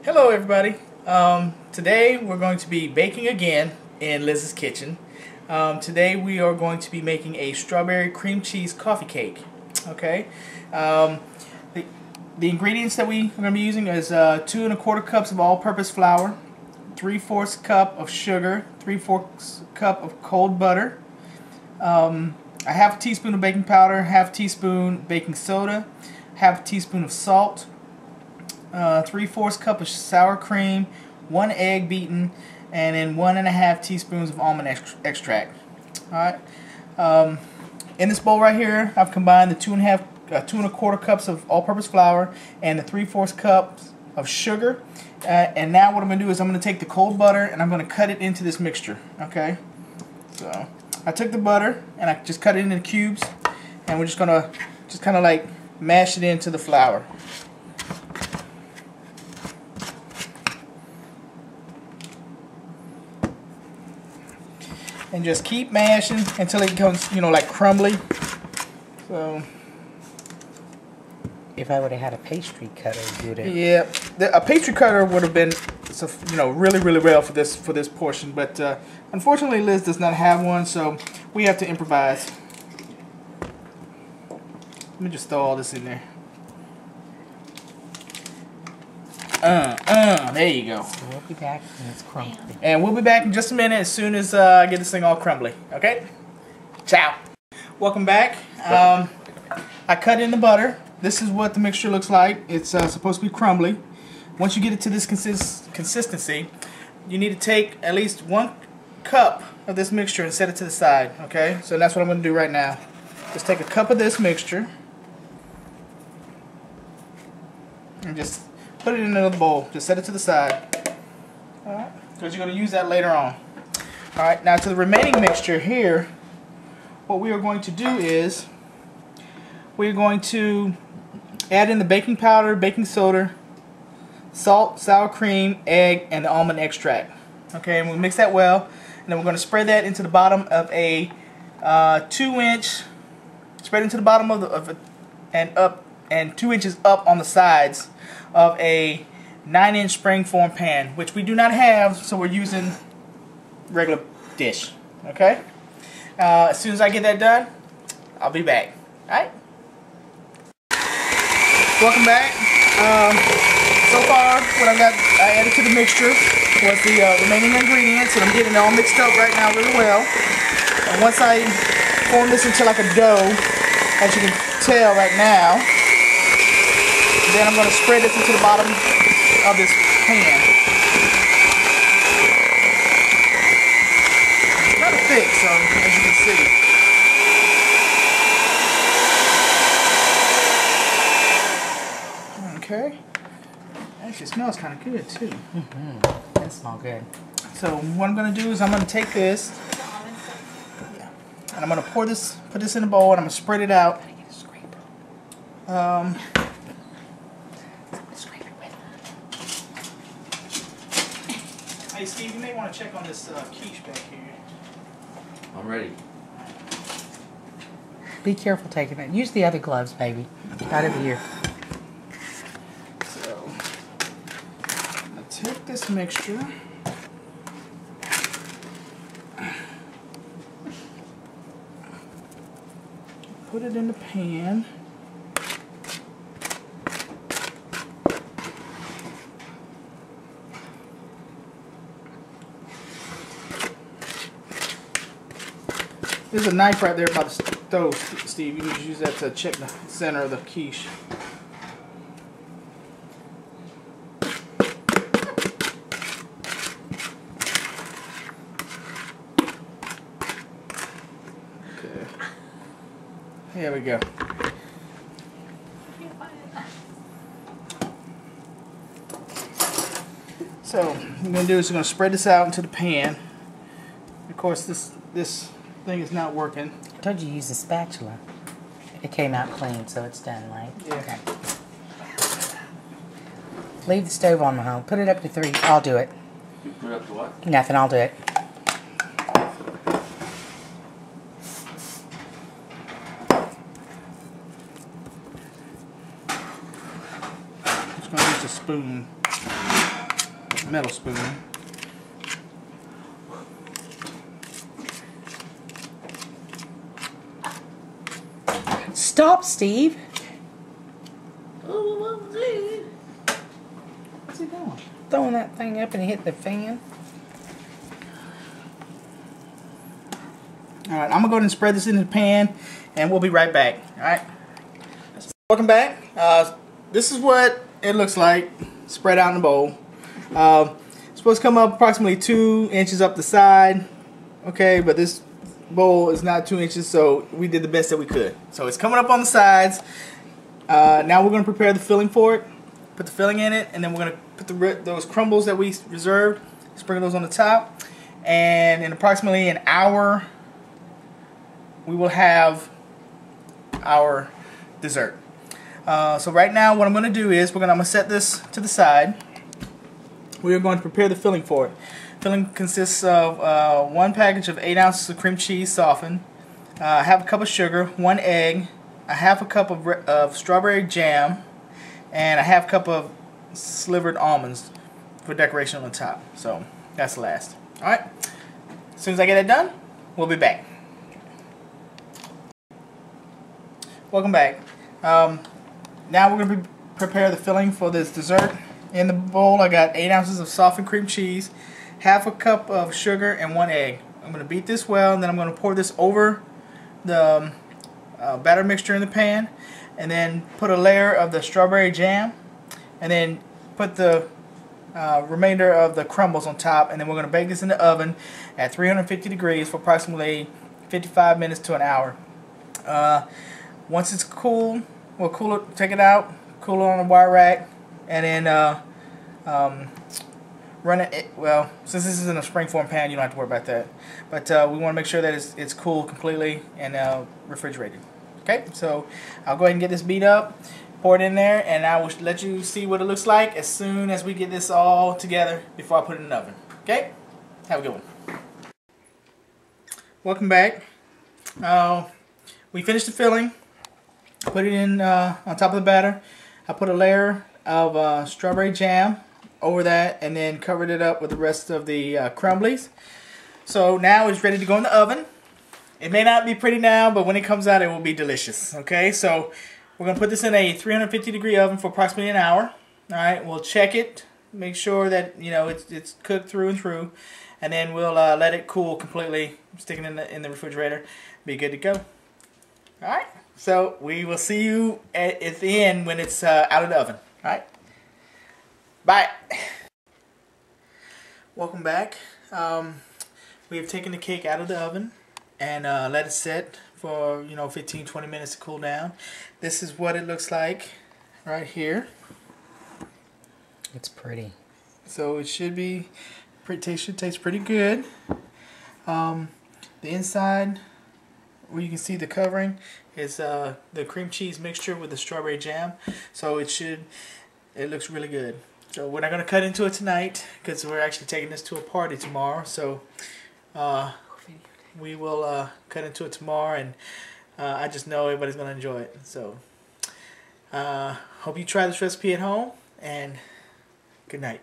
Hello everybody. Today we're going to be baking again in Liz's kitchen. Today we are going to be making a strawberry cream cheese coffee cake. Okay. The ingredients that we are going to be using is 2 1/4 cups of all-purpose flour, 3/4 cup of sugar, 3/4 cup of cold butter, a half teaspoon of baking powder, half teaspoon baking soda, half teaspoon of salt, 3/4 cup of sour cream, 1 egg beaten, and then 1 1/2 teaspoons of almond extract. Alright. In this bowl right here, I've combined the 2 1/4 cups of all-purpose flour and the 3/4 cups of sugar. And now what I'm going to do is I'm going to take the cold butter and I'm going to cut it into this mixture. Okay. So I took the butter and I just cut it into cubes, and we're just going to kind of like mash it into the flour. And just keep mashing until it becomes, like crumbly. So if I would have had a pastry cutter, would it? Yeah, a pastry cutter would have been, really well for this portion. But unfortunately, Liz does not have one, so we have to improvise. Let me just throw all this in there. There you go. So we'll be back when it's crumbly. And we'll be back in just a minute as soon as I get this thing all crumbly. Okay? Ciao. Welcome back. I cut in the butter. This is what the mixture looks like. It's supposed to be crumbly. Once you get it to this consistency, you need to take at least 1 cup of this mixture and set it to the side. Okay? So that's what I'm going to do right now. Just take a cup of this mixture and just put it in another bowl. Just set it to the side. Alright, because you're going to use that later on. Alright, now to the remaining mixture here, what we are going to do is we're going to add in the baking powder, baking soda, salt, sour cream, egg, and the almond extract. Okay, and we'll mix that well, and then we're going to spread that into the bottom of a 2-inch, spread into the bottom and 2 inches up on the sides of a 9-inch springform pan, which we do not have, so we're using regular dish. Okay. As soon as I get that done, I'll be back. All right. Welcome back. So far, what I added to the mixture was the remaining ingredients, and I'm getting it all mixed up right now really well. And once I form this into like a dough, as you can tell right now, then I'm going to spread this into the bottom of this pan. It's kind of thick, so as you can see. Okay. Actually, it smells kind of good too. That smells good. So what I'm going to do is I'm going to take this, and I'm going to put this in a bowl, and I'm going to spread it out. Hey Steve, you may want to check on this quiche back here. I'm ready. Be careful taking it. Use the other gloves, baby. Right over here. So, I'm going to take this mixture. Put it in the pan. There's a knife right there by the stove, Steve. You can just use that to check the center of the quiche. Okay. There we go. So, what I'm going to do is I'm going to spread this out into the pan. Of course, this thing is not working. I told you to use a spatula. It came out clean, so it's done, right? Yeah. Okay. Leave the stove on the home. Put it up to 3. I'll do it. You put it up to what? Nothing. I'll do it. Just going to use a spoon. metal spoon. Stop, Steve. What's he doing? Throwing that thing up and hit the fan. Alright, I'm going to go ahead and spread this in the pan, and we'll be right back. Alright. Welcome back. This is what it looks like spread out in the bowl. It's supposed to come up approximately 2 inches up the side. Okay, but this bowl is not 2 inches, so we did the best that we could. So it's coming up on the sides. Now we're going to prepare the filling for it. Put the filling in it, and then we're going to put those crumbles that we reserved, sprinkle those on the top. And in approximately an hour, we will have our dessert. So right now what I'm going to do is I'm going to set this to the side. We are going to prepare the filling for it. Filling consists of 1 package of 8 ounces of cream cheese softened, half a cup of sugar, 1 egg, a half a cup of strawberry jam, and a half cup of slivered almonds for decoration on the top. So that's the last. Alright, as soon as I get it done, we'll be back. Welcome back. Now we're going to prepare the filling for this dessert. In the bowl I got 8 ounces of softened cream cheese, half a cup of sugar, and 1 egg. I'm going to beat this well, and then I'm going to pour this over the batter mixture in the pan, and then put a layer of the strawberry jam, and then put the remainder of the crumbles on top, and then we're going to bake this in the oven at 350 degrees for approximately 55 minutes to an hour. Once it's cool, we'll cool it, take it out, cool it on a wire rack, and then run it. Well, since this is in a springform pan, you don't have to worry about that. But we want to make sure that it's cool completely and refrigerated. Okay, so I'll go ahead and get this beat up, pour it in there, and I will let you see what it looks like as soon as we get this all together before I put it in the oven. Okay, have a good one. Welcome back. We finished the filling. Put it in on top of the batter. I put a layer of strawberry jam over that, and then covered it up with the rest of the crumblies. So now it's ready to go in the oven. It may not be pretty now, but when it comes out, it will be delicious. Okay, so we're going to put this in a 350 degree oven for approximately an hour. All right, we'll check it, make sure that it's cooked through and through, and then we'll let it cool completely. Stick it in the refrigerator. Be good to go. All right. So we will see you at the end when it's out of the oven. All right. Bye. Welcome back. We have taken the cake out of the oven and let it sit for 15-20 minutes to cool down. This is what it looks like right here. It's pretty. So it should be should taste pretty good. The inside, where you can see the covering, is the cream cheese mixture with the strawberry jam. So it looks really good. So we're not going to cut into it tonight because we're actually taking this to a party tomorrow. So we will cut into it tomorrow, and I just know everybody's going to enjoy it. So hope you try this recipe at home, and good night.